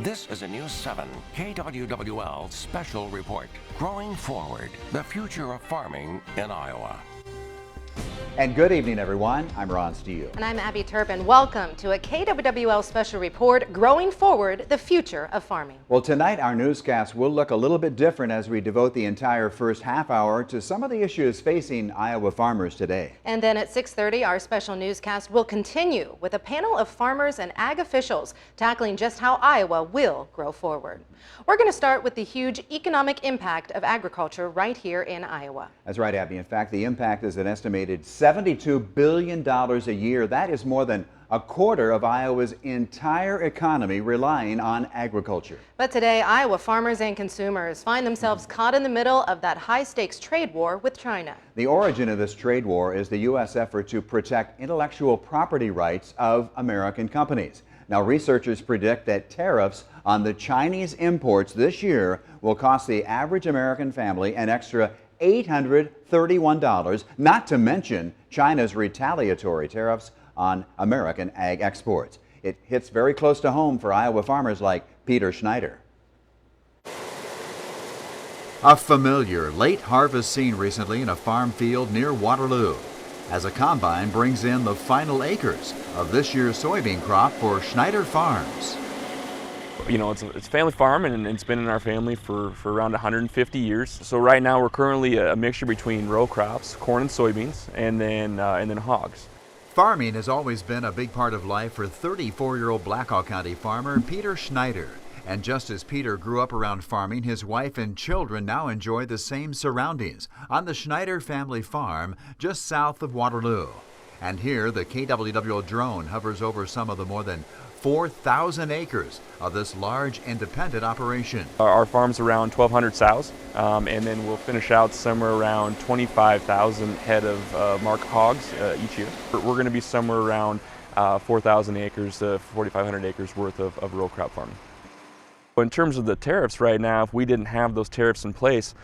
This is a News 7 KWWL special report. Growing Forward, the future of farming in Iowa. And good evening, everyone. I'm Ron Steele. And I'm Abby Turpin. Welcome to a KWWL special report, Growing Forward, the future of farming. Well, tonight our newscast will look a little bit different as we devote the entire first half hour to some of the issues facing Iowa farmers today. And then at 6:30, our special newscast will continue with a panel of farmers and ag officials tackling just how Iowa will grow forward. We're going to start with the huge economic impact of agriculture right here in Iowa. That's right, Abby. In fact, the impact is an estimated $72 billion a year. That is more than a quarter of Iowa's entire economy relying on agriculture. But today, Iowa farmers and consumers find themselves caught in the middle of that high-stakes trade war with China. The origin of this trade war is the U.S. effort to protect intellectual property rights of American companies. Now, researchers predict that tariffs on the Chinese imports this year will cost the average American family an extra $831, not to mention China's retaliatory tariffs on American ag exports. It hits very close to home for Iowa farmers like Peter Schneider. A familiar late harvest scene recently in a farm field near Waterloo, as a combine brings in the final acres of this year's soybean crop for Schneider Farms. You know, it's a family farm, and it's been in our family for around 150 years. So right now we're currently a mixture between row crops, corn and soybeans, and then hogs. Farming has always been a big part of life for 34-year-old Blackhawk County farmer Peter Schneider. And just as Peter grew up around farming, his wife and children now enjoy the same surroundings on the Schneider family farm just south of Waterloo. And here, the KWWL drone hovers over some of the more than 4,000 acres of this large independent operation. Our farm's around 1,200 sows, and then we'll finish out somewhere around 25,000 head of market hogs each year. We're going to be somewhere around 4,000 acres to 4,500 acres worth of row crop farming. In terms of the tariffs right now, if we didn't have those tariffs in place,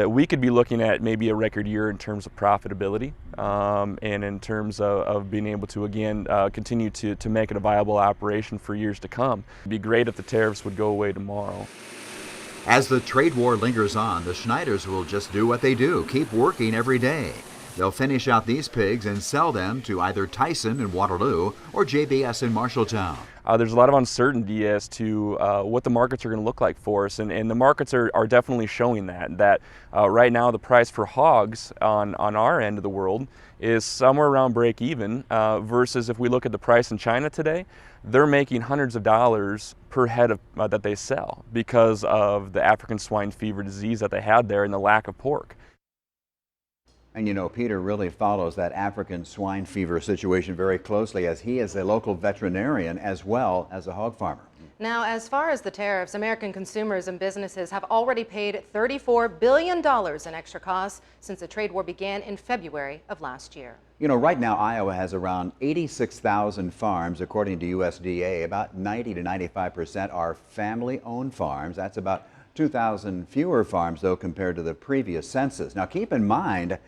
we could be looking at maybe a record year in terms of profitability and in terms of being able to, again, continue to make it a viable operation for years to come. It'd be great if the tariffs would go away tomorrow. As the trade war lingers on, the Schneiders will just do what they do, keep working every day. They'll finish out these pigs and sell them to either Tyson in Waterloo or JBS in Marshalltown. There's a lot of uncertainty as to what the markets are going to look like for us, and the markets are definitely showing that right now the price for hogs on our end of the world is somewhere around break even versus if we look at the price in China today, they're making hundreds of dollars per head of, that they sell because of the African swine fever disease that they had there and the lack of pork. And you know, Peter really follows that African swine fever situation very closely, as he is a local veterinarian as well as a hog farmer. Now, as far as the tariffs, American consumers and businesses have already paid $34 billion in extra costs since the trade war began in February of last year. You know, right now Iowa has around 86,000 farms, according to USDA. About 90 to 95% are family-owned farms. That's about 2,000 fewer farms, though, compared to the previous census. Now, keep in mind,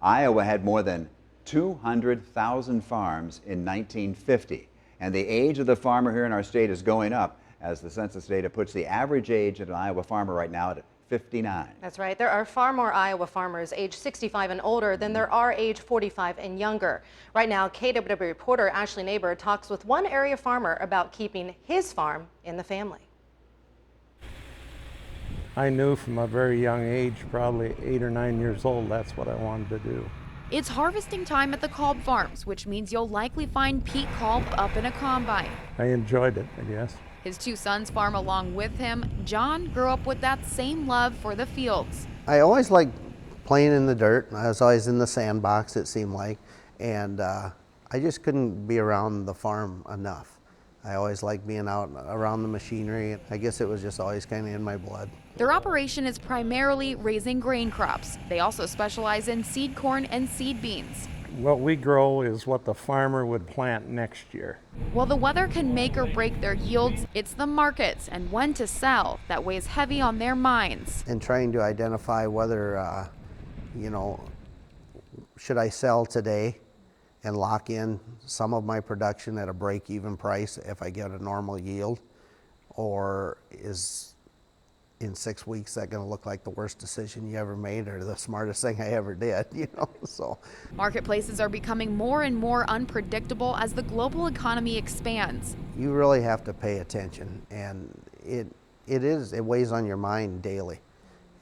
Iowa had more than 200,000 farms in 1950, and the age of the farmer here in our state is going up, as the census data puts the average age of an Iowa farmer right now at 59. That's right. There are far more Iowa farmers age 65 and older than there are age 45 and younger. Right now, KWW reporter Ashley Neighbor talks with one area farmer about keeping his farm in the family. I knew from a very young age, probably 8 or 9 years old, that's what I wanted to do. It's harvesting time at the Kolb Farms, which means you'll likely find Pete Kolb up in a combine. I enjoyed it, I guess. His two sons farm along with him. John grew up with that same love for the fields. I always liked playing in the dirt. I was always in the sandbox, it seemed like, and I just couldn't be around the farm enough. I always liked being out around the machinery. I guess it was just always kind of in my blood. Their operation is primarily raising grain crops. They also specialize in seed corn and seed beans. What we grow is what the farmer would plant next year. While the weather can make or break their yields, it's the markets and when to sell that weighs heavy on their minds. And trying to identify whether, should I sell today and lock in some of my production at a break-even price if I get a normal yield, or is in 6 weeks that going to look like the worst decision you ever made or the smartest thing I ever did, you know? So Marketplaces are becoming more and more unpredictable as the global economy expands. you really have to pay attention, and it weighs on your mind daily,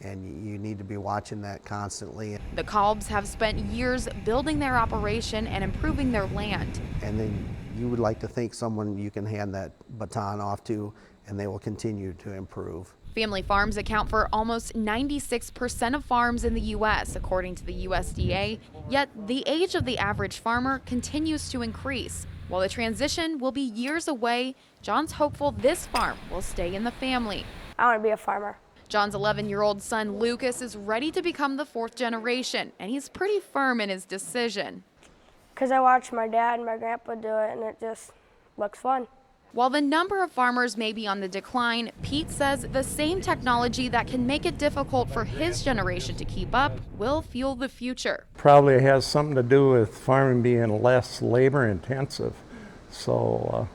and you need to be watching that constantly. The Kalbs have spent years building their operation and improving their land. And then you would like to think someone you can hand that baton off to, and they will continue to improve. Family farms account for almost 96% of farms in the U.S., according to the USDA, yet the age of the average farmer continues to increase. While the transition will be years away, John's hopeful this farm will stay in the family. I want to be a farmer. John's 11-year-old son Lucas is ready to become the 4th generation, and he's pretty firm in his decision. Because I watched my dad and my grandpa do it, and it just looks fun. While the number of farmers may be on the decline, Pete says the same technology that can make it difficult for his generation to keep up will fuel the future. Probably has something to do with farming being less labor intensive. So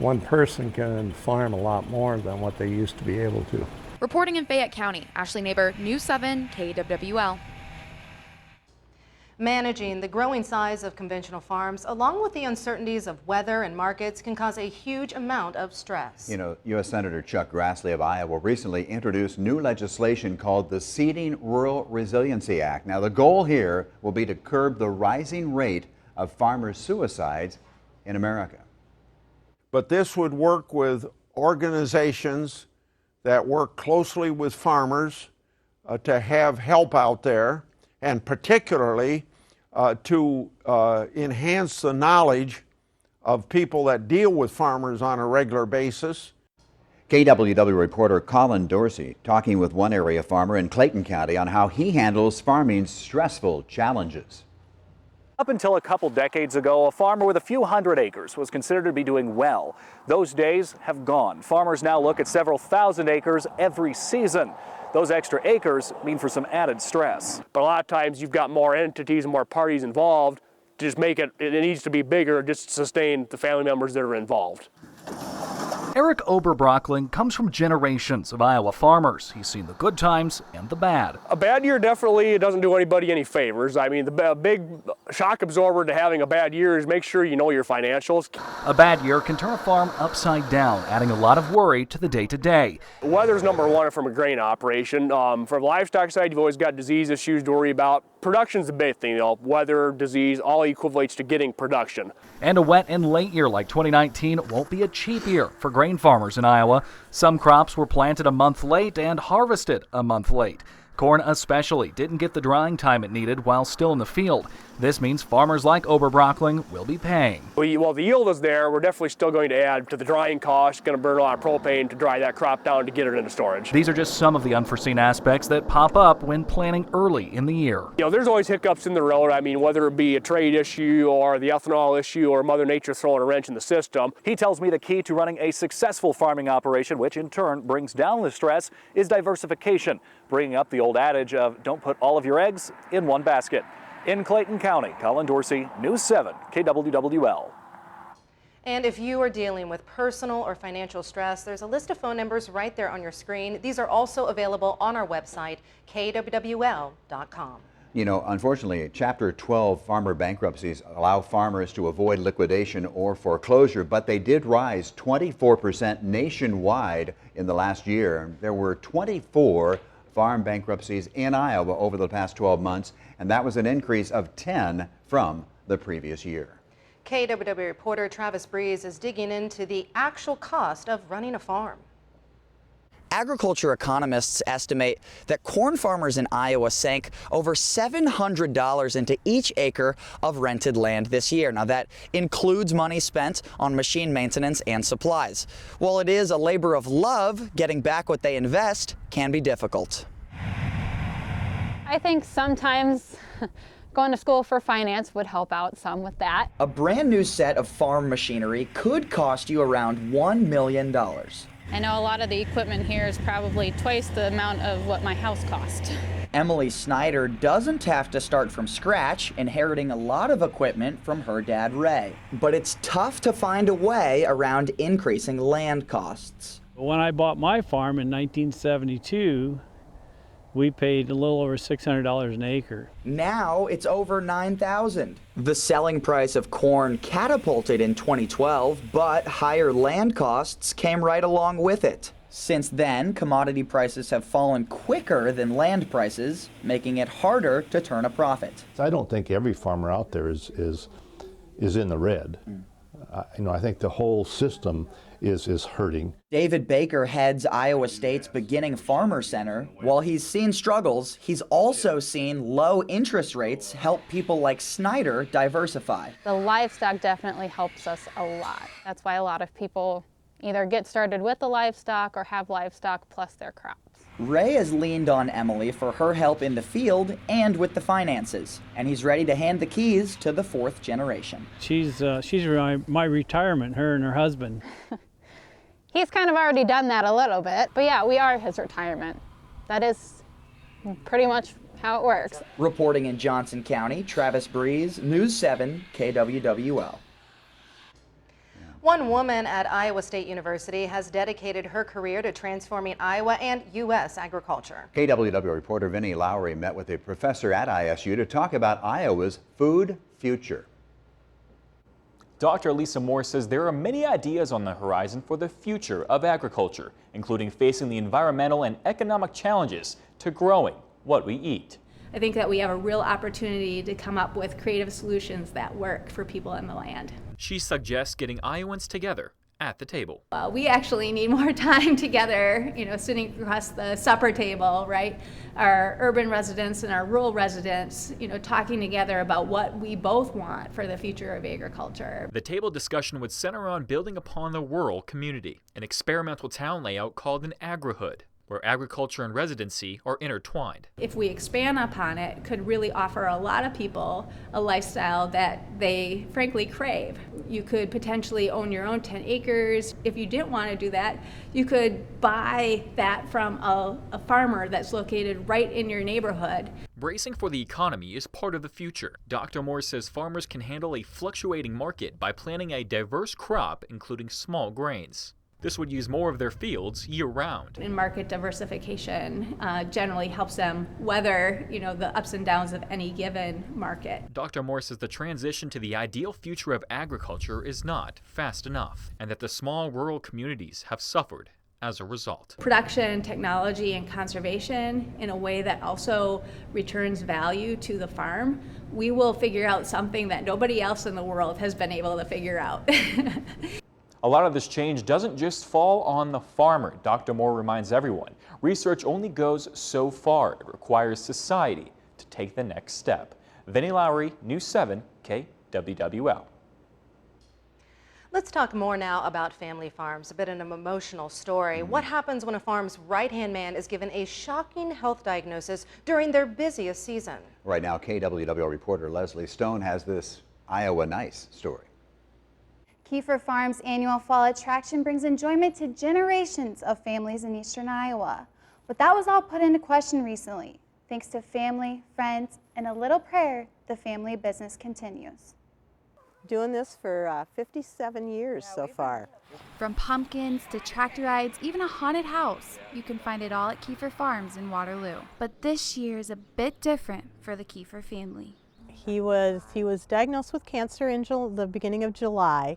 one person can farm a lot more than what they used to be able to. Reporting in Fayette County, Ashley Neighbor, News 7, KWWL. Managing the growing size of conventional farms, along with the uncertainties of weather and markets, can cause a huge amount of stress. You know, U.S. Senator Chuck Grassley of Iowa recently introduced new legislation called the Seeding Rural Resiliency Act. Now, the goal here will be to curb the rising rate of farmer suicides in America. But this would work with organizations that work closely with farmers to have help out there, and particularly to enhance the knowledge of people that deal with farmers on a regular basis. KWW reporter Colin Dorsey talking with one area farmer in Clayton County on how he handles farming's stressful challenges. Up until a couple decades ago, a farmer with a few hundred acres was considered to be doing well. Those days have gone. Farmers now look at several thousand acres every season. Those extra acres mean for some added stress. But a lot of times you've got more entities and more parties involved to just make it needs to be bigger just to sustain the family members that are involved. Eric Oberbrockling comes from generations of Iowa farmers. He's seen the good times and the bad. A bad year definitely doesn't do anybody any favors. I mean, the big shock absorber to having a bad year is make sure you know your financials. A bad year can turn a farm upside down, adding a lot of worry to the day-to-day. Weather's number one from a grain operation. From the livestock side, you've always got disease issues to worry about. Production's the big thing, weather, disease, all equates to getting production. And a wet and late year like 2019 won't be a cheap year for grain farmers in Iowa. Some crops were planted a month late and harvested a month late. Corn especially didn't get the drying time it needed while still in the field. This means farmers like Oberbrockling will be paying. Well, the yield is there. We're definitely still going to add to the drying cost. Going to burn a lot of propane to dry that crop down to get it into storage. These are just some of the unforeseen aspects that pop up when planning early in the year. There's always hiccups in the road. I mean, whether it be a trade issue or the ethanol issue or Mother Nature throwing a wrench in the system. He tells me the key to running a successful farming operation, which in turn brings down the stress, is diversification, bringing up the old adage of don't put all of your eggs in one basket. In Clayton County, Colin Dorsey, News 7, KWWL. And if you are dealing with personal or financial stress, there's a list of phone numbers right there on your screen. These are also available on our website, kwwl.com. You know, unfortunately, Chapter 12 farmer bankruptcies allow farmers to avoid liquidation or foreclosure, but they did rise 24% nationwide in the last year. There were 24 farm bankruptcies in Iowa over the past 12 months, and that was an increase of 10 from the previous year. KWW reporter Travis Breeze is digging into the actual cost of running a farm. Agriculture economists estimate that corn farmers in Iowa sank over $700 into each acre of rented land this year. Now that includes money spent on machine maintenance and supplies. While it is a labor of love, getting back what they invest can be difficult. I think sometimes going to school for finance would help out some with that. A brand new set of farm machinery could cost you around $1 million. I know a lot of the equipment here is probably twice the amount of what my house cost. Emily Snyder doesn't have to start from scratch, inheriting a lot of equipment from her dad, Ray. But it's tough to find a way around increasing land costs. When I bought my farm in 1972, we paid a little over $600 an acre. Now it's over $9,000. The selling price of corn catapulted in 2012, but higher land costs came right along with it. Since then, commodity prices have fallen quicker than land prices, making it harder to turn a profit. I don't think every farmer out there is in the red. I think the whole system is hurting. David Baker heads Iowa State's Beginning Farmer Center. While he's seen struggles, he's also seen low interest rates help people like Snyder diversify. The livestock definitely helps us a lot. That's why a lot of people either get started with the livestock or have livestock plus their crops. Ray has leaned on Emily for her help in the field and with the finances, and he's ready to hand the keys to the fourth generation. She's my retirement, her and her husband. He's kind of already done that a little bit, but yeah, we are his retirement. That is pretty much how it works. Reporting in Johnson County, Travis Breeze, News 7, KWWL. One woman at Iowa State University has dedicated her career to transforming Iowa and U.S. agriculture. KWWL reporter Vinnie Lowry met with a professor at ISU to talk about Iowa's food future. Dr. Lisa Moore says there are many ideas on the horizon for the future of agriculture, including facing the environmental and economic challenges to growing what we eat. I think that we have a real opportunity to come up with creative solutions that work for people in the land. She suggests getting Iowans together at the table. We actually need more time together, sitting across the supper table, right? Our urban residents and our rural residents, talking together about what we both want for the future of agriculture. The table discussion would center on building upon the rural community, an experimental town layout called an agrihood, where agriculture and residency are intertwined. If we expand upon it, could really offer a lot of people a lifestyle that they frankly crave. You could potentially own your own 10 acres. If you didn't want to do that, you could buy that from a farmer that's located right in your neighborhood. Bracing for the economy is part of the future. Dr. Moore says farmers can handle a fluctuating market by planting a diverse crop, including small grains. This would use more of their fields year-round. And market diversification generally helps them weather, the ups and downs of any given market. Dr. Moore says the transition to the ideal future of agriculture is not fast enough, and that the small rural communities have suffered as a result. Production, technology, and conservation in a way that also returns value to the farm, we will figure out something that nobody else in the world has been able to figure out. A lot of this change doesn't just fall on the farmer. Dr. Moore reminds everyone, research only goes so far. It requires society to take the next step. Vinnie Lowry, News 7, KWWL. Let's talk more now about family farms, a bit of an emotional story. What happens when a farm's right-hand man is given a shocking health diagnosis during their busiest season? Right now, KWWL reporter Leslie Stone has this Iowa Nice story. Kiefer Farm's annual fall attraction brings enjoyment to generations of families in eastern Iowa. But that was all put into question recently. Thanks to family, friends, and a little prayer, the family business continues. Doing this for 57 years so far. From pumpkins to tractor rides, even a haunted house. You can find it all at Kiefer Farms in Waterloo. But this year is a bit different for the Kiefer family. He was diagnosed with cancer in the beginning of July.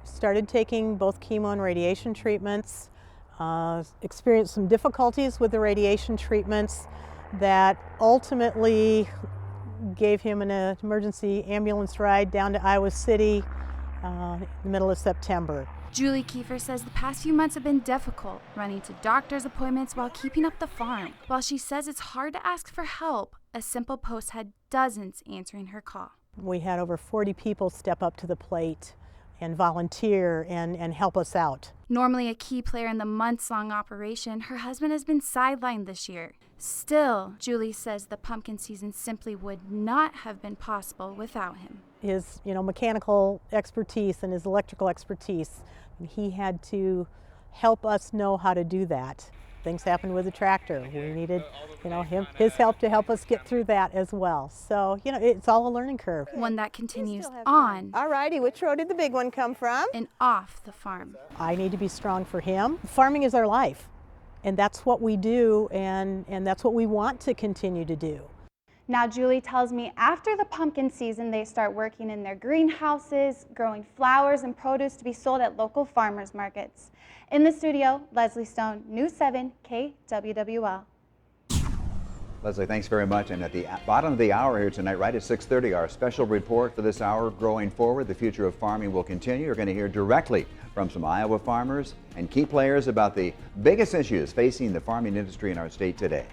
Started taking both chemo and radiation treatments, experienced some difficulties with the radiation treatments that ultimately gave him an emergency ambulance ride down to Iowa City in the middle of September. Julie Kiefer says the past few months have been difficult, running to doctor's appointments while keeping up the farm. While she says it's hard to ask for help, a simple post had dozens answering her call. We had over 40 people step up to the plate and volunteer and help us out. Normally a key player in the months-long operation, her husband has been sidelined this year. Still, Julie says the pumpkin season simply would not have been possible without him. His, mechanical expertise and his electrical expertise, he had to help us know how to do that. Things happened with the tractor. We needed, his help to help us get through that as well. So, it's all a learning curve. One that continues on. All righty, which road did the big one come from? And off the farm. I need to be strong for him. Farming is our life, and that's what we do, and that's what we want to continue to do. Now Julie tells me after the pumpkin season, they start working in their greenhouses, growing flowers and produce to be sold at local farmers markets. In the studio, Leslie Stone, News 7 KWWL. Leslie, thanks very much. And at the bottom of the hour here tonight, right at 6:30, our special report for this hour, Growing Forward, the future of farming will continue. You're going to hear directly from some Iowa farmers and key players about the biggest issues facing the farming industry in our state today.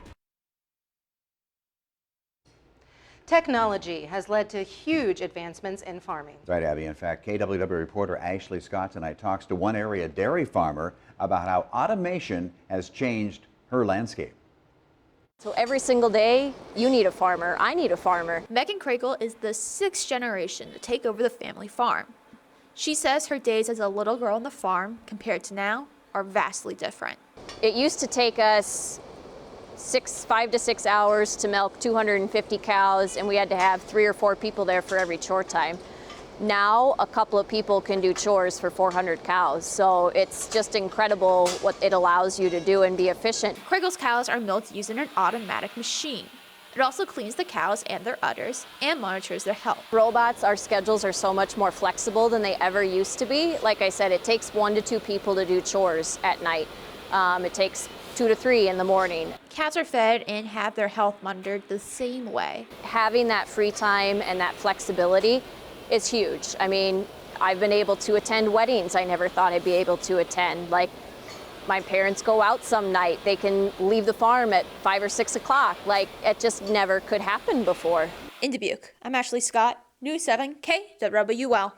Technology has led to huge advancements in farming. That's right, Abby. In fact, KWW reporter Ashley Scott tonight talks to one area dairy farmer about how automation has changed her landscape. So every single day, you need a farmer, I need a farmer. Megan Kregel is the 6th generation to take over the family farm. She says her days as a little girl on the farm, compared to now, are vastly different. It used to take us 5 to 6 hours to milk 250 cows, and we had to have 3 or 4 people there for every chore time. Now a couple of people can do chores for 400 cows, so it's just incredible what it allows you to do and be efficient. Kregel's cows are milked using an automatic machine. It also cleans the cows and their udders and monitors their health. Robots, our schedules are so much more flexible than they ever used to be. Like I said, it takes 1 to 2 people to do chores at night. It takes 2 to 3 in the morning. Cats are fed and have their health monitored the same way. Having that free time and that flexibility is huge. I mean, I've been able to attend weddings I never thought I'd be able to attend. Like, my parents go out some night, they can leave the farm at 5 or 6 o'clock. Like, it just never could happen before. In Dubuque, I'm Ashley Scott, News 7 KWWL.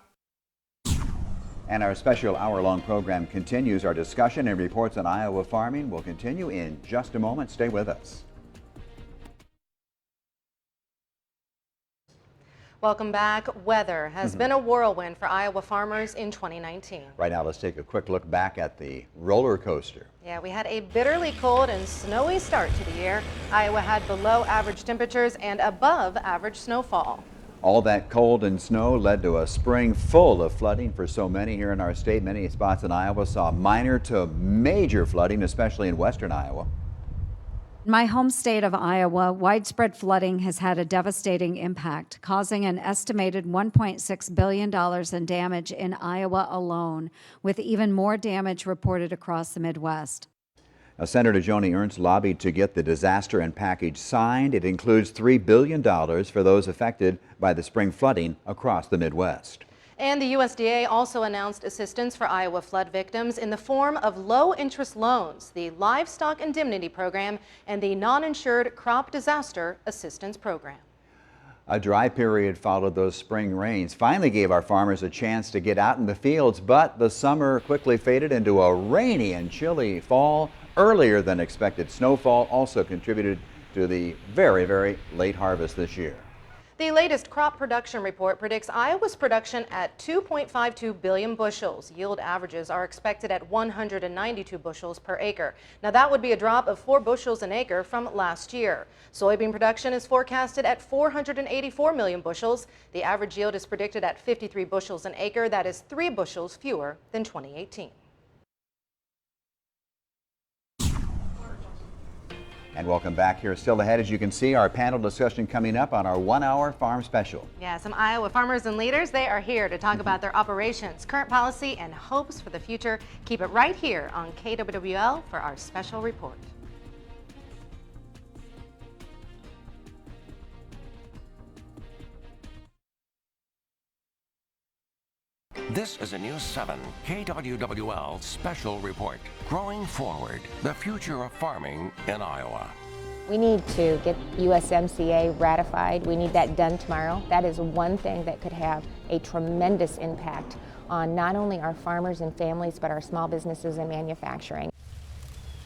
And our special hour-long program continues. Our discussion and reports on Iowa farming will continue in just a moment. Stay with us. Welcome back. Weather has been a whirlwind for Iowa farmers in 2019. Right now, let's take a quick look back at the roller coaster. Yeah, we had a bitterly cold and snowy start to the year. Iowa had below average temperatures and above average snowfall. All that cold and snow led to a spring full of flooding for so many here in our state. Many spots in Iowa saw minor to major flooding, especially in western Iowa. In my home state of Iowa, widespread flooding has had a devastating impact, causing an estimated $1.6 billion in damage in Iowa alone, with even more damage reported across the Midwest. Now, Senator Joni Ernst lobbied to get the disaster and package signed. It includes $3 billion for those affected by the spring flooding across the Midwest. And the USDA also announced assistance for Iowa flood victims in the form of low-interest loans, the Livestock Indemnity Program, and the Non-Insured Crop Disaster Assistance Program. A dry period followed those spring rains, finally gave our farmers a chance to get out in the fields, but the summer quickly faded into a rainy and chilly fall. Earlier than expected snowfall also contributed to the very, very late harvest this year. The latest crop production report predicts Iowa's production at 2.52 billion bushels. Yield averages are expected at 192 bushels per acre. Now that would be a drop of 4 bushels an acre from last year. Soybean production is forecasted at 484 million bushels. The average yield is predicted at 53 bushels an acre. That is 3 bushels fewer than 2018. And welcome back. Here still ahead, as you can see, our panel discussion coming up on our 1-hour farm special. Yeah, some Iowa farmers and leaders, they are here to talk about their operations, current policy, and hopes for the future. Keep it right here on KWWL for our special report. This is a News 7 KWWL special report. Growing Forward, the future of farming in Iowa. We need to get USMCA ratified. We need that done tomorrow. That is one thing that could have a tremendous impact on not only our farmers and families, but our small businesses and manufacturing.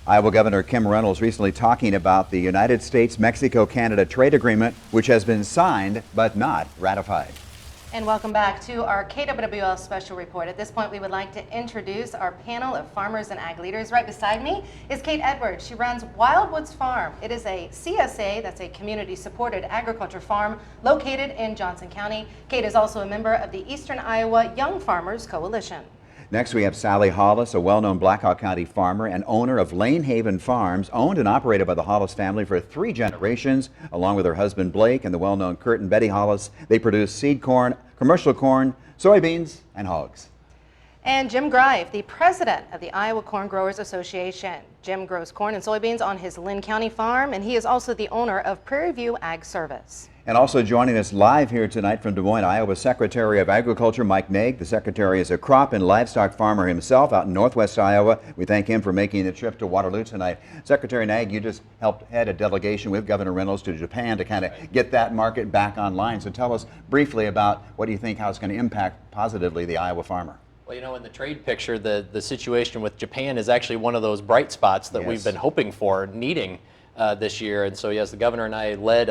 Iowa Governor Kim Reynolds recently talking about the United States-Mexico-Canada trade agreement, which has been signed but not ratified. And welcome back to our KWWL special report. At this point, we would like to introduce our panel of farmers and ag leaders. Right beside me is Kate Edwards. She runs Wildwoods Farm. It is a CSA, that's a community-supported agriculture farm located in Johnson County. Kate is also a member of the Eastern Iowa Young Farmers Coalition. Next, we have Sally Hollis, a well-known Blackhawk County farmer and owner of Lane Haven Farms, owned and operated by the Hollis family for 3 generations. Along with her husband Blake and the well-known Kurt and Betty Hollis, they produce seed corn, commercial corn, soybeans, and hogs. And Jim Greif, the president of the Iowa Corn Growers Association. Jim grows corn and soybeans on his Lynn County farm, and he is also the owner of Prairie View Ag Service. And also joining us live here tonight from Des Moines, Iowa, Secretary of Agriculture Mike Naig. The Secretary is a crop and livestock farmer himself out in northwest Iowa. We thank him for making the trip to Waterloo tonight. Secretary Naig, you just helped head a delegation with Governor Reynolds to Japan to kind of get that market back online. So tell us briefly about what do you think, how it's going to impact positively the Iowa farmer. Well, you know, in the trade picture, the situation with Japan is actually one of those bright spots that we've been hoping for, needing this year. And so, yes, the governor and I led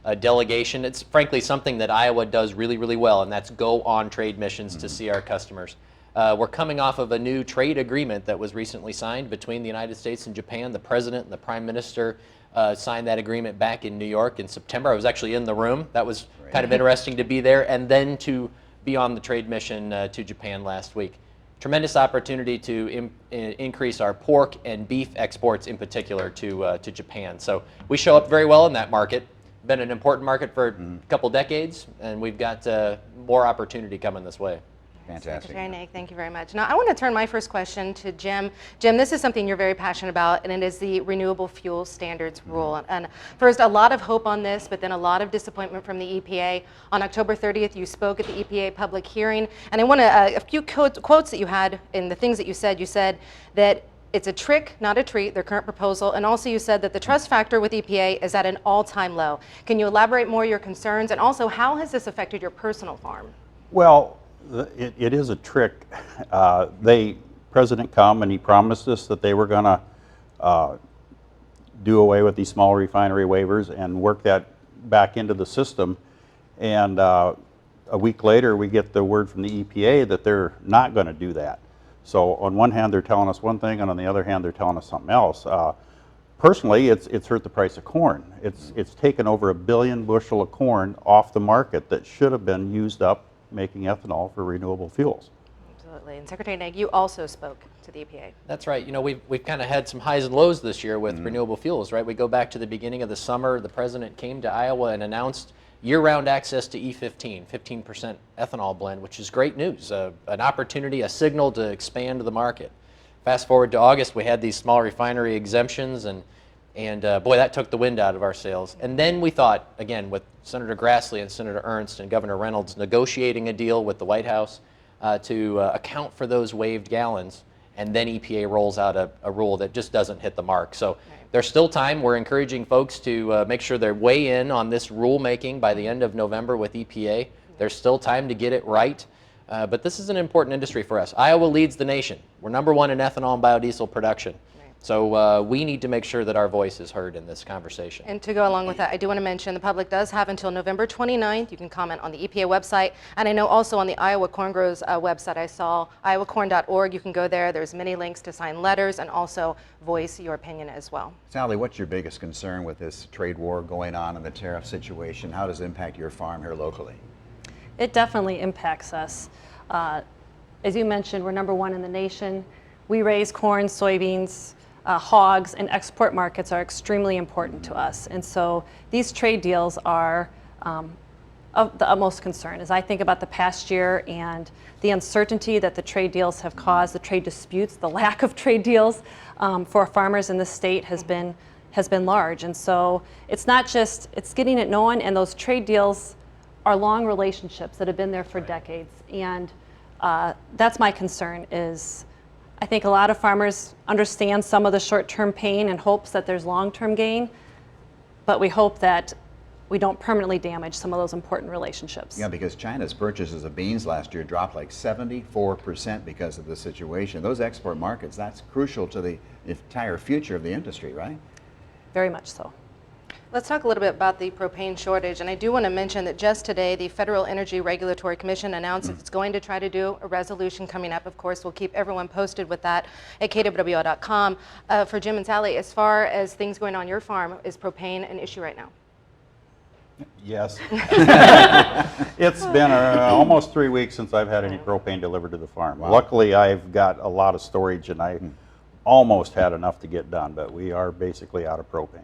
a delegation. It's frankly something that Iowa does really, really well, and that's go on trade missions to see our customers. We're coming off of a new trade agreement that was recently signed between the United States and Japan. The president and the prime minister signed that agreement back in New York in September. I was actually in the room. That was kind of interesting to be there, and then to be on the trade mission to Japan last week. Tremendous opportunity to increase our pork and beef exports in particular to Japan. So we show up very well in that market. Been an important market for a couple decades, and we've got more opportunity coming this way. Fantastic. Secretary Naig, thank you very much. Now, I want to turn my first question to Jim. Jim, this is something you're very passionate about, and it is the Renewable Fuel Standards Rule. And first, a lot of hope on this, but then a lot of disappointment from the EPA. On October 30th, you spoke at the EPA public hearing, and I want a few quotes that you had in the things that you said that it's a trick, not a treat, their current proposal, and also you said that the trust factor with EPA is at an all-time low. Can you elaborate more your concerns, and also how has this affected your personal farm? Well, it is a trick. President come and he promised us that they were going to do away with these small refinery waivers and work that back into the system. And a week later, we get the word from the EPA that they're not going to do that. So on one hand, they're telling us one thing, and on the other hand, they're telling us something else. Personally, it's hurt the price of corn. It's taken over 1 billion bushel of corn off the market that should have been used up making ethanol for renewable fuels. Absolutely. And Secretary Naig, you also spoke to the EPA. That's right. You know, we've kind of had some highs and lows this year with renewable fuels, right? We go back to the beginning of the summer. The president came to Iowa and announced year-round access to E15, 15% ethanol blend, which is great news, an opportunity, a signal to expand the market. Fast forward to August, we had these small refinery exemptions, and boy, that took the wind out of our sails. And then we thought, again, with Senator Grassley and Senator Ernst and Governor Reynolds negotiating a deal with the White House to account for those waived gallons, and then EPA rolls out a rule that just doesn't hit the mark. So there's still time. We're encouraging folks to make sure they weigh in on this rulemaking by the end of November with EPA. There's still time to get it right. But this is an important industry for us. Iowa leads the nation. We're #1 in ethanol and biodiesel production. So we need to make sure that our voice is heard in this conversation. And to go along with that, I do want to mention the public does have until November 29th. You can comment on the EPA website. And I know also on the Iowa Corn Growers website, I saw iowacorn.org. You can go there. There's many links to sign letters and also voice your opinion as well. Sally, what's your biggest concern with this trade war going on and the tariff situation? How does it impact your farm here locally? It definitely impacts us. As you mentioned, we're #1 in the nation. We raise corn, soybeans, hogs, and export markets are extremely important to us. And so these trade deals are of the utmost concern. As I think about the past year and the uncertainty that the trade deals have caused, the trade disputes, the lack of trade deals for farmers in the state has been large. And so it's not just, it's getting it known, and those trade deals are long relationships that have been there for decades. And that's my concern is, I think a lot of farmers understand some of the short-term pain and hopes that there's long-term gain, but we hope that we don't permanently damage some of those important relationships. Yeah, because China's purchases of beans last year dropped like 74% because of the situation. Those export markets, that's crucial to the entire future of the industry, right? Very much so. Let's talk a little bit about the propane shortage, and I do want to mention that just today the Federal Energy Regulatory Commission announced that it's going to try to do a resolution coming up. Of course, we'll keep everyone posted with that at KWWL.com. For Jim and Sally, as far as things going on your farm, is propane an issue right now? Yes. It's been almost 3 weeks since I've had any propane delivered to the farm. Wow. Luckily, I've got a lot of storage and I almost had enough to get done, but we are basically out of propane.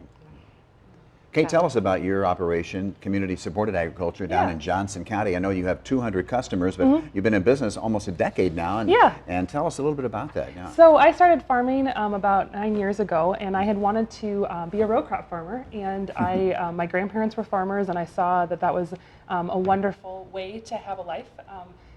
Kate, tell us about your operation, Community Supported Agriculture, down in Johnson County. I know you have 200 customers, but you've been in business almost a decade now. And, and tell us a little bit about that. Yeah. So I started farming about 9 years ago, and I had wanted to be a row crop farmer. And I, my grandparents were farmers, and I saw that that was a wonderful way to have a life.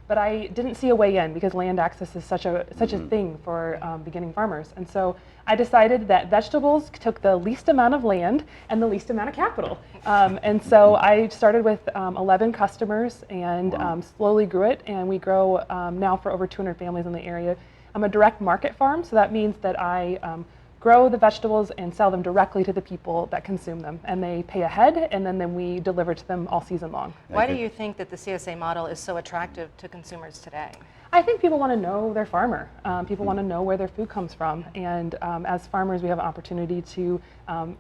But I didn't see a way in because land access is such a thing for beginning farmers. And so I decided that vegetables took the least amount of land and the least amount of capital. And so I started with 11 customers and slowly grew it. And we grow now for over 200 families in the area. I'm a direct market farm, so that means that I grow the vegetables and sell them directly to the people that consume them. And they pay ahead, and then we deliver to them all season long. Why do you think that the CSA model is so attractive to consumers today? I think people want to know their farmer. People want to know where their food comes from. And as farmers, we have an opportunity to,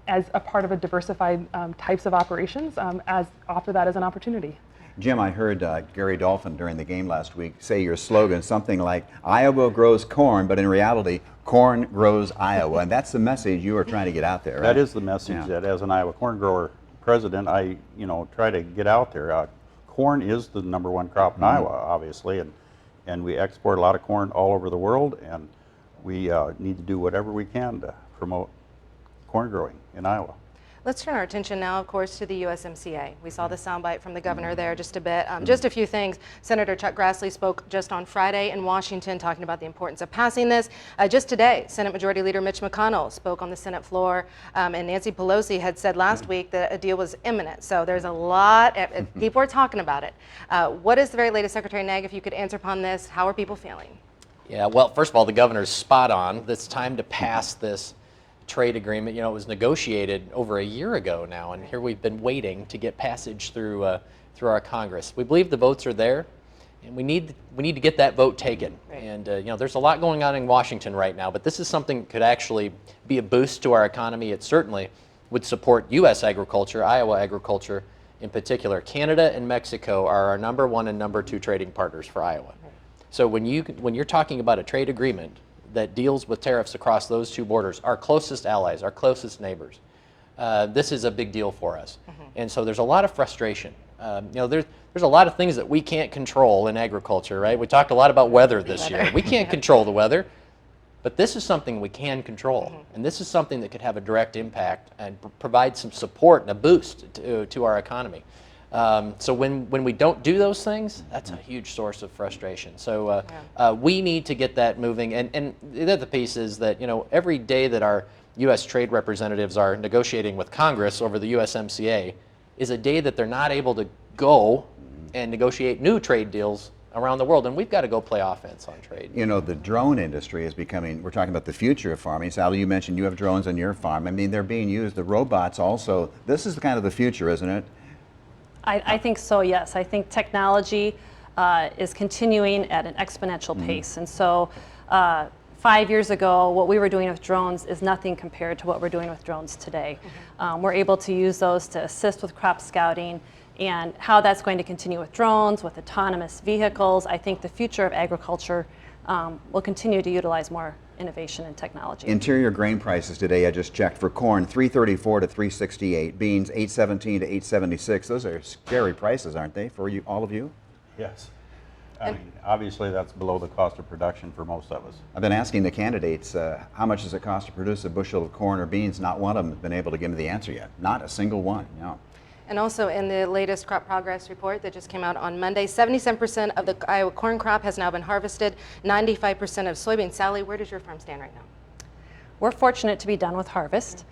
as a part of a diversified types of operations, offer that as an opportunity. Jim, I heard Gary Dolphin during the game last week say your slogan, something like, Iowa grows corn, but in reality, corn grows Iowa. And that's the message you are trying to get out there, right? That is the message that as an Iowa corn grower president, I try to get out there. Corn is the #1 crop in Iowa, obviously, and we export a lot of corn all over the world, and we need to do whatever we can to promote corn growing in Iowa. Let's turn our attention now, of course, to the USMCA. We saw the soundbite from the governor there just a bit. Just a few things. Senator Chuck Grassley spoke just on Friday in Washington talking about the importance of passing this. Just today, Senate Majority Leader Mitch McConnell spoke on the Senate floor, and Nancy Pelosi had said last week that a deal was imminent. So there's a lot, people are talking about it. What is the very latest, Secretary Naig, if you could answer upon this? How are people feeling? Yeah, well, first of all, the governor's spot on. It's time to pass this trade agreement. It was negotiated over a year ago now, and here we've been waiting to get passage through our Congress. We believe the votes are there, and we need to get that vote taken. Right. And there's a lot going on in Washington right now, but this is something that could actually be a boost to our economy. It certainly would support U.S. agriculture, Iowa agriculture in particular. Canada and Mexico are our #1 and #2 trading partners for Iowa. Right. So when you're talking about a trade agreement that deals with tariffs across those two borders, our closest allies, our closest neighbors, this is a big deal for us. And so there's a lot of frustration. There's a lot of things that we can't control in agriculture, right? We talked a lot about weather this year. We can't control the weather, but this is something we can control. And this is something that could have a direct impact and provide some support and a boost to our economy. So when we don't do those things, that's a huge source of frustration. So we need to get that moving. And the other piece is that every day that our U.S. trade representatives are negotiating with Congress over the USMCA is a day that they're not able to go and negotiate new trade deals around the world, and we've got to go play offense on trade. The drone industry is becoming, we're talking about the future of farming. Sally, you mentioned you have drones on your farm. I mean, they're being used, the robots also. This is kind of the future, isn't it? I think so, yes. I think technology is continuing at an exponential pace. And so 5 years ago, what we were doing with drones is nothing compared to what we're doing with drones today. We're able to use those to assist with crop scouting, and how that's going to continue with drones, with autonomous vehicles. I think the future of agriculture will continue to utilize more innovation and technology. Interior grain prices today, I just checked, for corn, $3.34 to $3.68, beans, $8.17 to $8.76. Those are scary prices, aren't they, for you, all of you? Yes. I mean, obviously that's below the cost of production for most of us. I've been asking the candidates, how much does it cost to produce a bushel of corn or beans? Not one of them has been able to give me the answer yet. Not a single one, no. And also in the latest crop progress report that just came out on Monday, 77% of the Iowa corn crop has now been harvested, 95% of soybeans. Sally, where does your farm stand right now? We're fortunate to be done with harvest.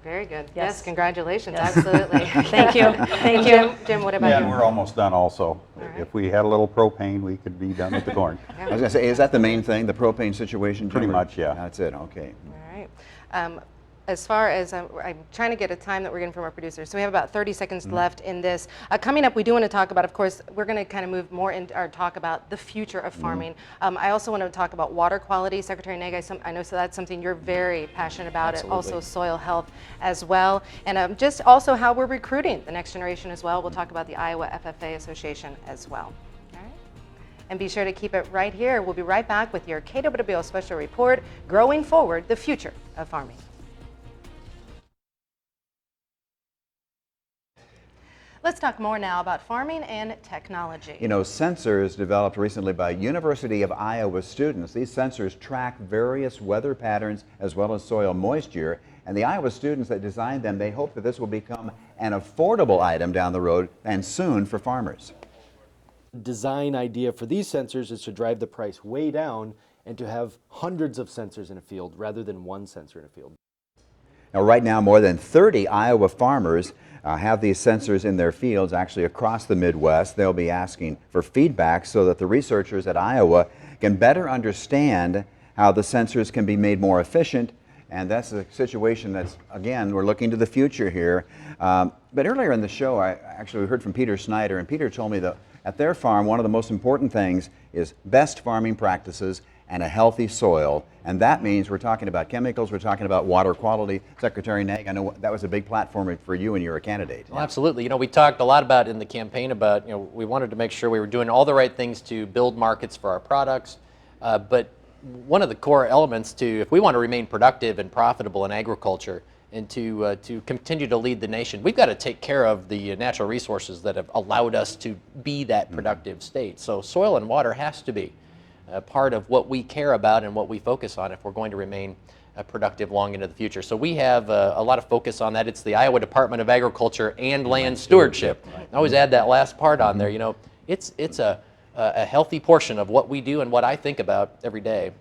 Very good. Yes, congratulations. Yes. Absolutely. Thank you. Thank you. Jim, what about you? Yeah, we're almost done also. Right. If we had a little propane, we could be done with the corn. I was going to say, is that the main thing, the propane situation? Pretty much, yeah. That's it, okay. All right. as far as I'm trying to get a time that we're getting from our producers. So we have about 30 seconds left in this. Coming up, we do want to talk about, of course, we're going to kind of move more into our talk about the future of farming. I also want to talk about water quality. Secretary Naig, I know so that's something you're very passionate about. Absolutely. Also soil health as well. And just also how we're recruiting the next generation as well. We'll talk about the Iowa FFA Association as well. And be sure to keep it right here. We'll be right back with your KWWL special report, Growing Forward, the Future of Farming. Let's talk more now about farming and technology. You know, sensors developed recently by University of Iowa students. These sensors track various weather patterns as well as soil moisture. And the Iowa students that designed them, they hope that this will become an affordable item down the road and soon for farmers. Design idea for these sensors is to drive the price way down and to have hundreds of sensors in a field rather than one sensor in a field. Now, right now, more than 30 Iowa farmers have these sensors in their fields, actually across the Midwest. They'll be asking for feedback so that the researchers at Iowa can better understand how the sensors can be made more efficient. And that's a situation that's, again, we're looking to the future here. But earlier in the show, we heard from Peter Snyder, and Peter told me that at their farm, one of the most important things is best farming practices and a healthy soil. And that means we're talking about chemicals, we're talking about water quality. Secretary Naig, I know that was a big platform for you and you're a candidate. Well, absolutely. You know, we talked a lot about in the campaign about, you know, we wanted to make sure we were doing all the right things to build markets for our products. But one of the core elements to, if we want to remain productive and profitable in agriculture and to continue to lead the nation, we've got to take care of the natural resources that have allowed us to be that productive state. So soil and water has to be part of what we care about and what we focus on if we're going to remain productive long into the future. So we have a lot of focus on that. It's the Iowa Department of Agriculture and Land Stewardship. I always add that last part on there. You know, it's a healthy portion of what we do and what I think about every day.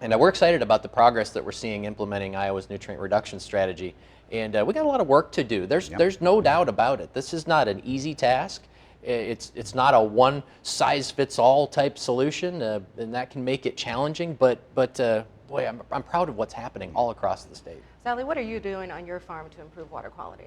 And we're excited about the progress that we're seeing implementing Iowa's nutrient reduction strategy. And we got a lot of work to do. There's no doubt about it. This is not an easy task. It's not a one-size-fits-all type solution, and that can make it challenging. But boy, I'm proud of what's happening all across the state. Sally, what are you doing on your farm to improve water quality?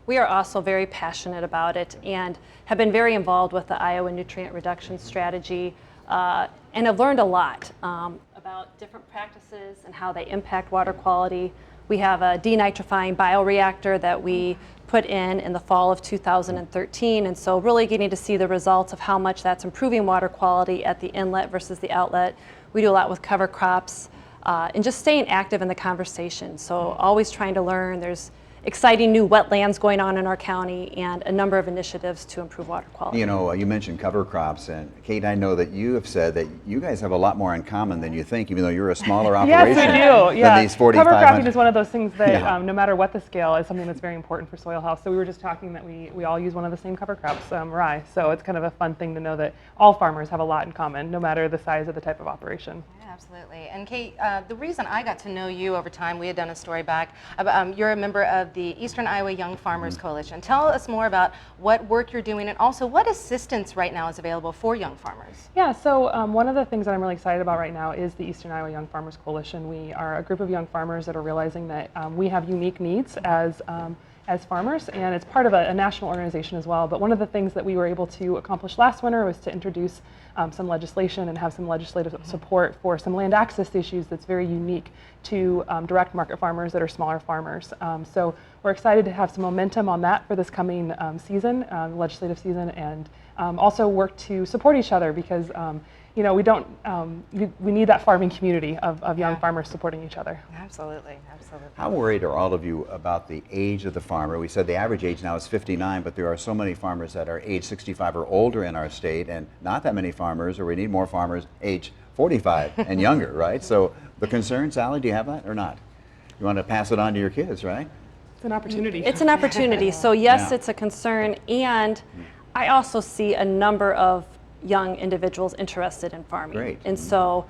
We are also very passionate about it and have been very involved with the Iowa Nutrient Reduction Strategy and have learned a lot about different practices and how they impact water quality. We have a denitrifying bioreactor that we put in the fall of 2013, and so really getting to see the results of how much that's improving water quality at the inlet versus the outlet. We do a lot with cover crops and just staying active in the conversation. So always trying to learn. There's exciting new wetlands going on in our county and a number of initiatives to improve water quality. You know, you mentioned cover crops, and Kate, I know that you have said that you guys have a lot more in common than you think, even though you're a smaller operation yes, we do. than these 4,500. Cover cropping is one of those things that no matter what the scale is something that's very important for soil health. So we were just talking that we all use one of the same cover crops, rye. So it's kind of a fun thing to know that all farmers have a lot in common, no matter the size or the type of operation. Yeah, absolutely. And Kate, the reason I got to know you over time, we had done a story back, about, you're a member of the Eastern Iowa Young Farmers Coalition. Tell us more about what work you're doing and also what assistance right now is available for young farmers. Yeah, so one of the things that I'm really excited about right now is the Eastern Iowa Young Farmers Coalition. We are a group of young farmers that are realizing that we have unique needs as farmers, and it's part of a national organization as well. But one of the things that we were able to accomplish last winter was to introduce some legislation and have some legislative support for some land access issues that's very unique to direct market farmers that are smaller farmers. So we're excited to have some momentum on that for this coming legislative season, and also work to support each other because you know, we need that farming community of young farmers supporting each other. Absolutely, absolutely. How worried are all of you about the age of the farmer? We said the average age now is 59, but there are so many farmers that are age 65 or older in our state, and not that many farmers, or we need more farmers age 45 and younger, right? So the concern, Sally, do you have that or not? You want to pass it on to your kids, right? It's an opportunity. It's an opportunity. So yes, it's a concern, and I also see a number of young individuals interested in farming. Great. And so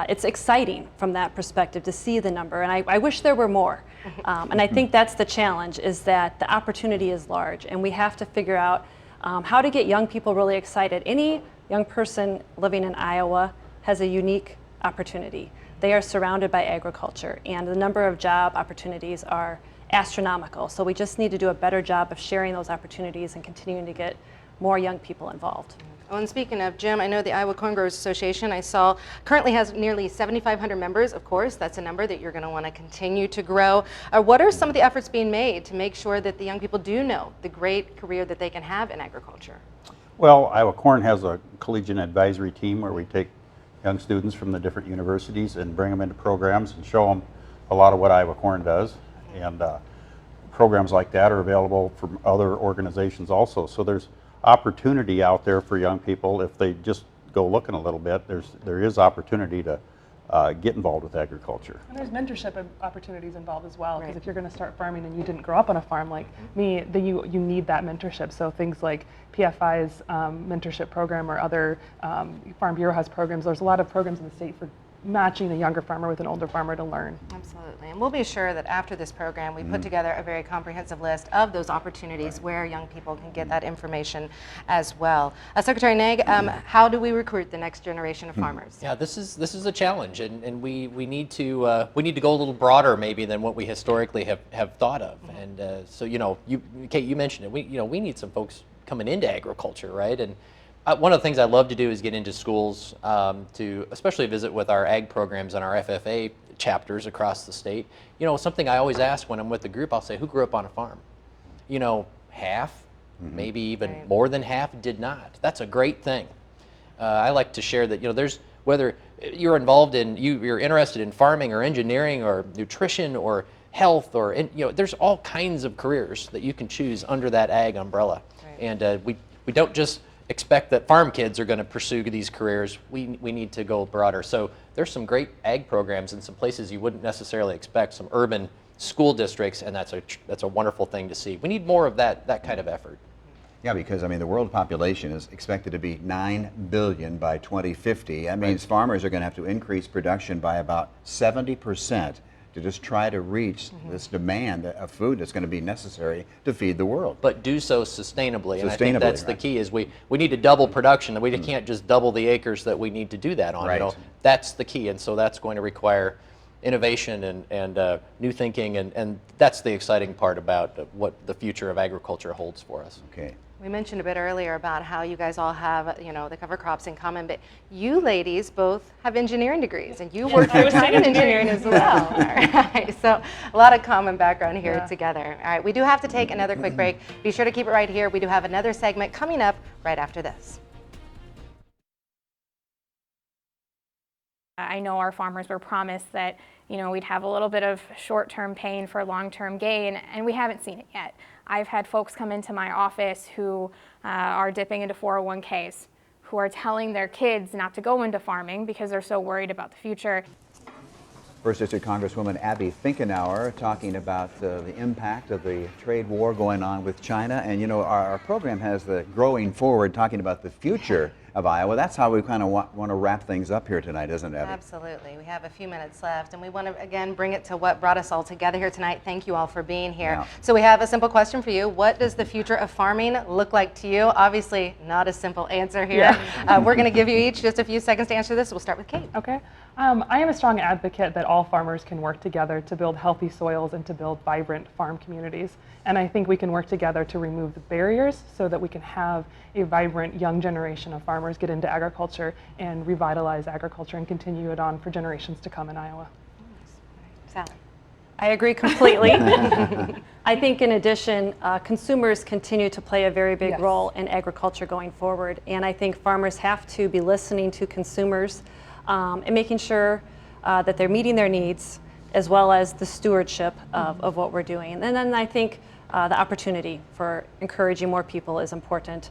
it's exciting from that perspective to see the number, and I wish there were more. And I think that's the challenge, is that the opportunity is large, and we have to figure out how to get young people really excited. Any young person living in Iowa has a unique opportunity. they are surrounded by agriculture, and the number of job opportunities are astronomical. So we just need to do a better job of sharing those opportunities and continuing to get more young people involved. Oh, and speaking of, Jim, I know the Iowa Corn Growers Association, I saw, currently has nearly 7,500 members. Of course, that's a number that you're going to want to continue to grow. What are some of the efforts being made to make sure that the young people do know the great career that they can have in agriculture? Well, Iowa Corn has a collegiate advisory team where we take young students from the different universities and bring them into programs and show them a lot of what Iowa Corn does. And programs like that are available from other organizations also. So there's opportunity out there for young people if they just go looking a little bit. There is opportunity to get involved with agriculture. And there's mentorship opportunities involved as well, because if you're going to start farming and you didn't grow up on a farm like me, then you need that mentorship. So things like PFI's mentorship program or other Farm Bureau has programs. There's a lot of programs in the state for matching a younger farmer with an older farmer to learn. Absolutely, and we'll be sure that after this program we put together a very comprehensive list of those opportunities where young people can get that information as well. Secretary Naig, how do we recruit the next generation of farmers? Yeah, this is a challenge, and we need to go a little broader maybe than what we historically have thought of. And so Kate, you mentioned it. We need some folks coming into agriculture, right? And one of the things I love to do is get into schools to especially visit with our ag programs and our FFA chapters across the state. Something I always ask when I'm with the group, I'll say, who grew up on a farm? Half, maybe even more than half did not. That's a great thing. I like to share that, there's, whether you're involved in, you're interested in farming or engineering or nutrition or health or, there's all kinds of careers that you can choose under that ag umbrella. And we don't just expect that farm kids are going to pursue these careers. We need to go broader. So there's some great ag programs in some places you wouldn't necessarily expect, some urban school districts, and that's a wonderful thing to see. We need more of that kind of effort. Yeah, because the world population is expected to be 9 billion by 2050. That means farmers are going to have to increase production by about 70% to just try to reach this demand of food that's going to be necessary to feed the world. But do so sustainably, and I think that's the key, is we need to double production, and we can't just double the acres that we need to do that on. That's the key, and so that's going to require innovation and new thinking, and that's the exciting part about what the future of agriculture holds for us. Okay. We mentioned a bit earlier about how you guys all have, the cover crops in common, but you ladies both have engineering degrees, and you work for time in engineering as well. All right, so a lot of common background here together. All right, we do have to take another quick break. Be sure to keep it right here. We do have another segment coming up right after this. I know our farmers were promised that, we'd have a little bit of short-term pain for long-term gain, and we haven't seen it yet. I've had folks come into my office who are dipping into 401ks, who are telling their kids not to go into farming because they're so worried about the future. First District Congresswoman Abby Finkenauer talking about the impact of the trade war going on with China. And our program has the Growing Forward, talking about the future of Iowa. That's how we kind of want to wrap things up here tonight, isn't it, Abby? Absolutely. We have a few minutes left, and we want to, again, bring it to what brought us all together here tonight. Thank you all for being here. Yeah. So we have a simple question for you. What does the future of farming look like to you? Obviously, not a simple answer here. We're going to give you each just a few seconds to answer this. We'll start with Kate. Okay. I am a strong advocate that all farmers can work together to build healthy soils and to build vibrant farm communities. And I think we can work together to remove the barriers so that we can have a vibrant young generation of farmers get into agriculture and revitalize agriculture and continue it on for generations to come in Iowa. Sally. I agree completely. I think in addition, consumers continue to play a very big role in agriculture going forward. And I think farmers have to be listening to consumers and making sure that they're meeting their needs, as well as the stewardship of what we're doing. And then I think the opportunity for encouraging more people is important.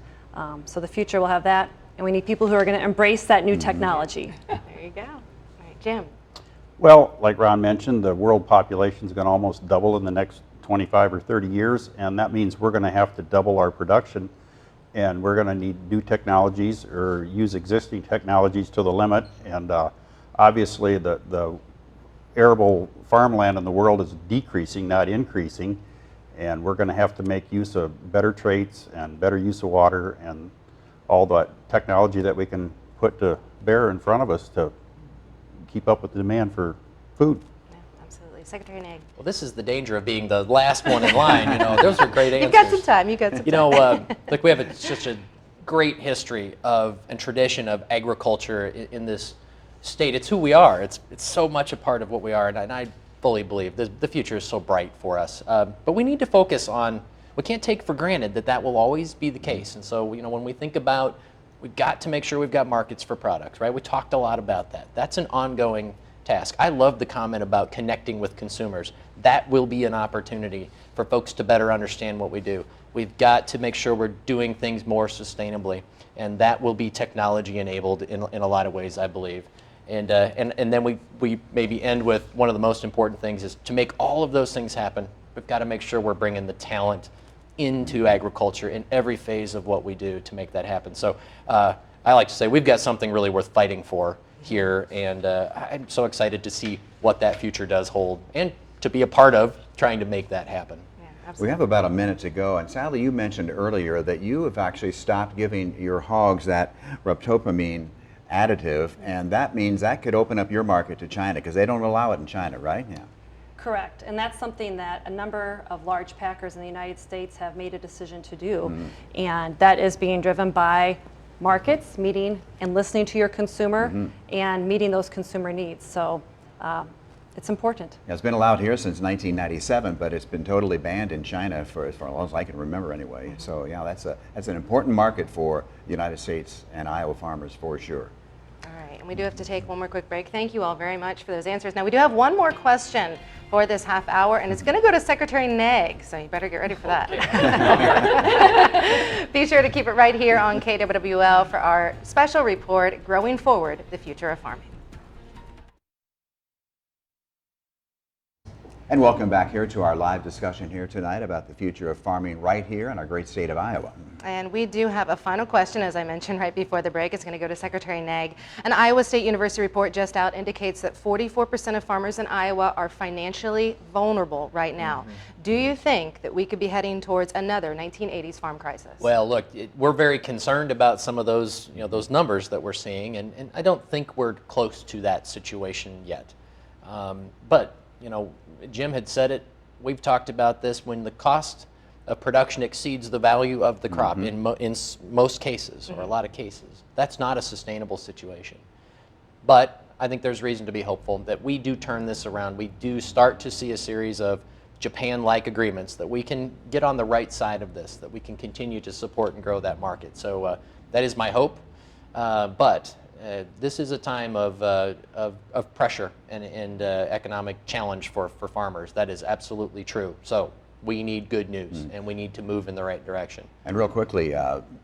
So the future will have that, and we need people who are going to embrace that new technology. There you go. All right, Jim. Well, like Ron mentioned, the world population is going to almost double in the next 25 or 30 years, and that means we're going to have to double our production, and we're going to need new technologies or use existing technologies to the limit. And obviously the arable farmland in the world is decreasing, not increasing, and we're going to have to make use of better traits and better use of water and all the technology that we can put to bear in front of us to keep up with the demand for food. Absolutely. Secretary Naig. Well, this is the danger of being the last one in line. You know, those are great answers. You've got some time. You've got some time. You know, look, we have such a great history of and tradition of agriculture in this state. It's who we are. It's so much a part of what we are, and I fully believe the future is so bright for us. But we need to focus on. We can't take for granted that will always be the case. And so, you know, when we think about, we've got to make sure we've got markets for products, right? We talked a lot about that. That's an ongoing task. I love the comment about connecting with consumers. That will be an opportunity for folks to better understand what we do. We've got to make sure we're doing things more sustainably, and that will be technology enabled in a lot of ways, I believe. And then we maybe end with one of the most important things is to make all of those things happen. We've got to make sure we're bringing the talent into agriculture in every phase of what we do to make that happen. So I like to say we've got something really worth fighting for here, and I'm so excited to see what that future does hold and to be a part of trying to make that happen. We have about a minute to go, and Sally, you mentioned earlier that you have actually stopped giving your hogs that ribtopamine additive, and that means that could open up your market to China because they don't allow it in China, right? Yeah. Correct, and that's something that a number of large packers in the United States have made a decision to do, and that is being driven by markets, meeting and listening to your consumer and meeting those consumer needs. So it's important. Yeah, it's been allowed here since 1997, but it's been totally banned in China for as long as I can remember anyway. So yeah, that's an important market for the United States and Iowa farmers for sure. All right, and we do have to take one more quick break. Thank you all very much for those answers. Now we do have one more question for this half hour, and it's going to go to Secretary Naig, so you better get ready for that. Be sure to keep it right here on KWWL for our special report, Growing Forward, the Future of Farming. And welcome back here to our live discussion here tonight about the future of farming right here in our great state of Iowa. And we do have a final question, as I mentioned right before the break. It's going to go to Secretary Naig. An Iowa State University report just out indicates that 44% of farmers in Iowa are financially vulnerable right now. Do you think that we could be heading towards another 1980s farm crisis? Well, look, we're very concerned about some of those, those numbers that we're seeing, and I don't think we're close to that situation yet. But Jim had said it, we've talked about this, when the cost of production exceeds the value of the crop in most cases, or a lot of cases, that's not a sustainable situation. But I think there's reason to be hopeful that we do turn this around. We do start to see a series of Japan-like agreements that we can get on the right side of this, that we can continue to support and grow that market. So that is my hope. But this is a time of pressure and economic challenge for farmers. That is absolutely true. So we need good news, and we need to move in the right direction. And real quickly,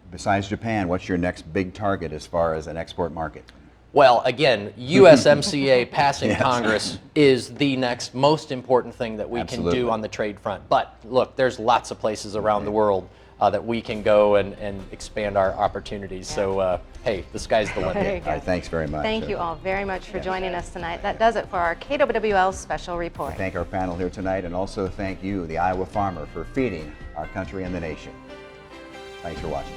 besides Japan, what's your next big target as far as an export market? Well, again, USMCA passing Congress is the next most important thing that we can do on the trade front. But look, there's lots of places around the world that we can go and expand our opportunities. So, hey, the sky's the limit. All right, thanks very much. Thank you all very much for joining us tonight. That does it for our KWWL special report. Thank our panel here tonight, and also thank you, the Iowa farmer, for feeding our country and the nation. Thanks for watching.